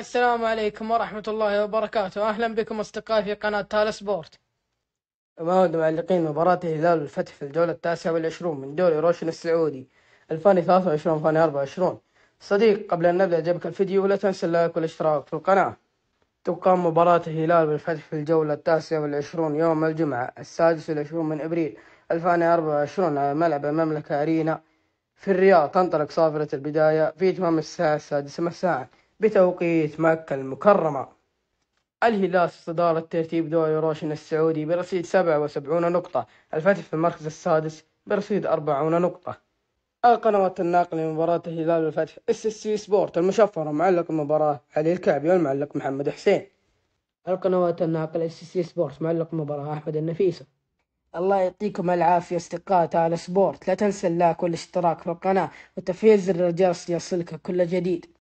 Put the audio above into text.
السلام عليكم ورحمة الله وبركاته. أهلا بكم أصدقائي في قناة تالا سبورت. موعد معلقين مباراة الهلال والفتح في الجولة 29 من دوري روشن السعودي 2023-2024. صديق، قبل أن نبدأ جابك الفيديو ولا تنسى اللايك والاشتراك في القناة. تقام مباراة الهلال والفتح في الجولة 29 يوم الجمعة 26 من أبريل 2024 على ملعب المملكة أرينا في الرياض. تنطلق صافرة البداية في تمام الساعة 6 مساء بتوقيت مكة المكرمة. الهلال في صدارة ترتيب دوري روشن السعودي برصيد 77 نقطة، الفتح في المركز السادس برصيد 40 نقطة. القنوات الناقلة لمباراة الهلال والفتح SSC سبورت المشفرة، معلق المباراة علي الكعبي والمعلق محمد حسين. القنوات الناقلة SSC سبورت، معلق المباراة أحمد النفيسة. الله يعطيكم العافية أصدقاء تالا سبورت، لا تنسى اللايك والاشتراك في القناة وتفعيل زر الجرس ليصلك كل جديد.